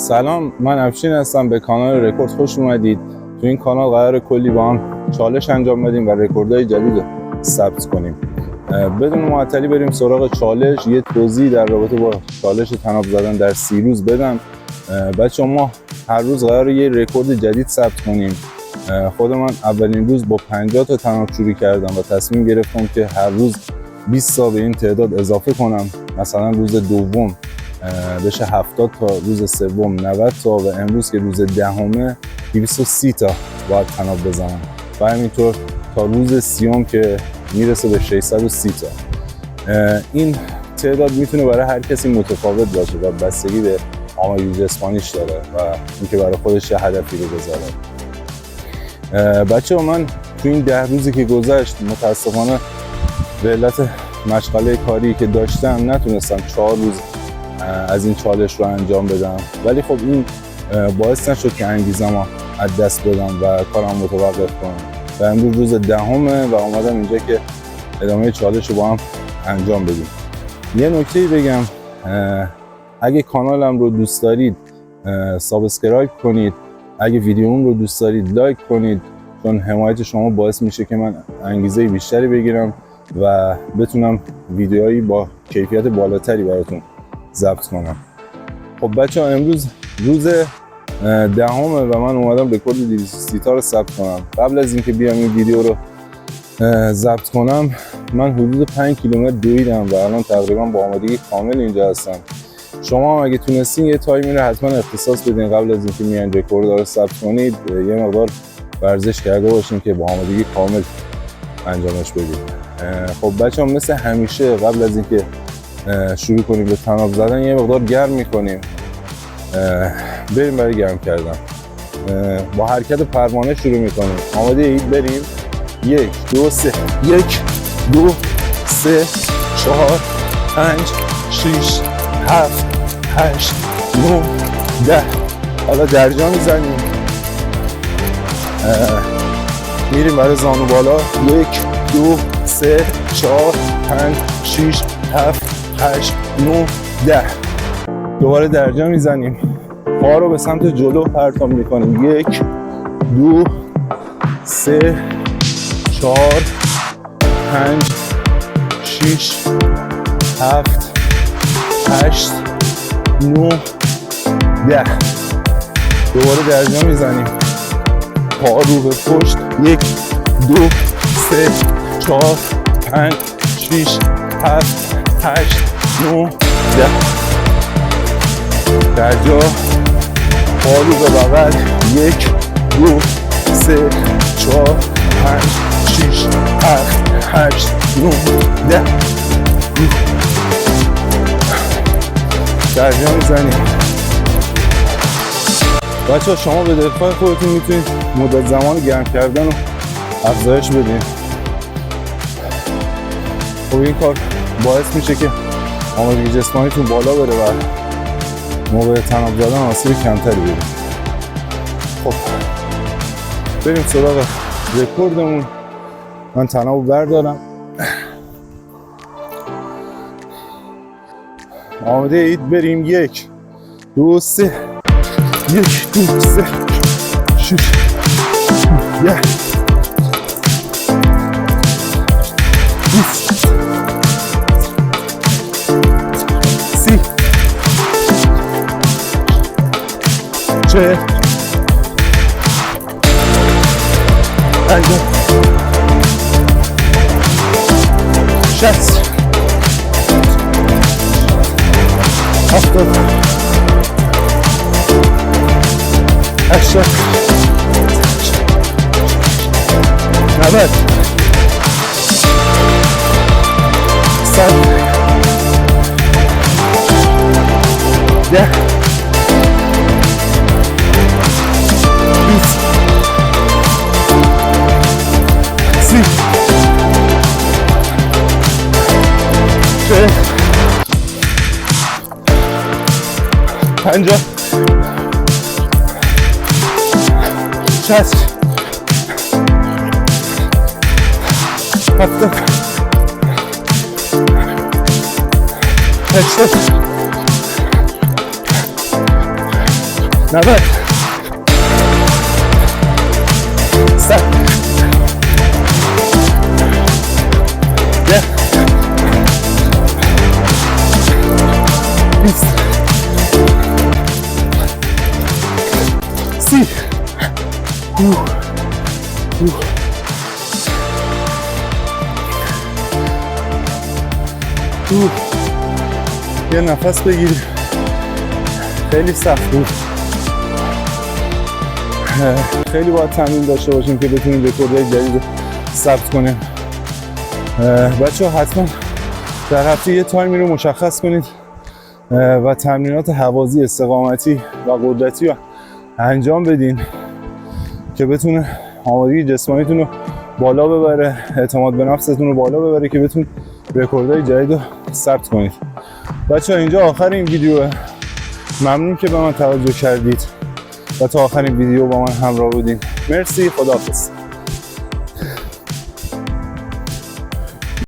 سلام، من افشین هستم. به کانال رکورد خوش اومدید. تو این کانال قراره کلی با هم چالش انجام بدیم و رکوردهای جدید رو ثبت کنیم. بدون معطلی بریم سراغ چالش. یه توضیح در رابطه با چالش طناب زدن در 30 روز بدم. بچه ما هر روز قراره یه رکورد جدید ثبت کنیم. خود من اولین روز با 50 تا طناب شروع کردم و تصمیم گرفتم که هر روز 20 تا به این تعداد اضافه کنم. مثلا روز دوم بشه 70 تا، روز سوم 90 تا و امروز که روز دهمه 230 تا باید طناب بزنم و همینطور تا روز سیوم که میرسه به 630 تا. این تعداد میتونه برای هر کسی متفاوت باشه و بستگی به آمادگی جسمانیش داره و اینکه برای خودش چه هدفی رو بذاره. بچه‌ها من تو این 10 روزی که گذشت متاسفانه به علت مشغله کاری که داشتم نتونستم 4 روز از این چالش رو انجام بدم، ولی خب این باعث نشد که انگیزه‌مو از دست بدم و کارم متوقف کنم و امروز روز دهمه و اومدم اینجا که ادامه چالش رو با هم انجام بدیم. یه نکته بگم، اگه کانالم رو دوست دارید سابسکرایب کنید، اگه ویدیوم رو دوست دارید لایک کنید، چون حمایت شما باعث میشه که من انگیزه بیشتری بگیرم و بتونم ویدیوهایی با کیفیت بالاتری براتون ضبط کنم. خب بچه‌ها امروز روز دهمه و من اومدم رکورد 230 تا رو ثبت کنم. قبل از اینکه بیام این ویدیو رو ضبط کنم من حدود 5 کیلومتر دویدم و الان تقریبا با آمادگی کامل اینجا هستم. شما هم اگه تونستین یه تایمی رو حتما اختصاص بدین قبل از اینکه میان رکورد رو ثبت کنید، یه مقدار ورزش کرده باشین که با آمادگی کامل انجامش بدید. خب بچه‌ها مثل همیشه قبل از اینکه شروع کنیم به طناب زدن یه مقدار گرم میکنیم. بریم برای گرم کردن. با حرکت پروانه شروع میکنیم. آماده اید؟ بریم. 1 2 3 1 2 3 4 5 6 7 8 9 10. حالا درجا میزنیم. میریم برای زانو بالا. 1 2 3 4 5 6 7 8 9 10. دوباره درجا میزنیم. پا رو به سمت جلو پرتاب میکنیم. 1 2 3 4 5 6 7 8 9 10. دوباره درجا میزنیم. پا رو به پشت. 1 2 3 4 5 6 7 8 9 10. درجا. پا رو به بغل. 1 2 3 4 5 6 7 8 9 10. درجا میزنیم. بچه شما به دلخواه خودتون میتونید مدت زمان گرم کردن رو افزایش بدین. خب این کار باعث میشه که آمادگی جسمانیتون بالا بره و موقع طناب زدن آسیب کمتری ببینید. خب بریم سراغ رکوردمون. من طنابو بردارم. آماده اید؟ بریم. 1 2 3 1 2 3 6 10 20 50 60 70 80 90 100 10 50 60 70 80 90 100 10 20 30 یه نفس بگیرید. خیلی سخت بود. خیلی باید تمرین داشته باشیم که بتونیم رکوردهای جدید رو ثبت کنیم. بچه ها حتما در هفته یه تایمی رو مشخص کنید و تمرینات هوازی استقامتی و قدرتی رو انجام بدین که بتونه آمادگی جسمانیتون رو بالا ببره، اعتماد به نفستون رو بالا ببره که بتون رکوردهای جدید رو ثبت کنید. بچه ها اینجا آخر این ویدیوه. ممنون که به من توجه کردید و تا آخرین ویدیو با من همراه بودین. مرسی، خداحافظ.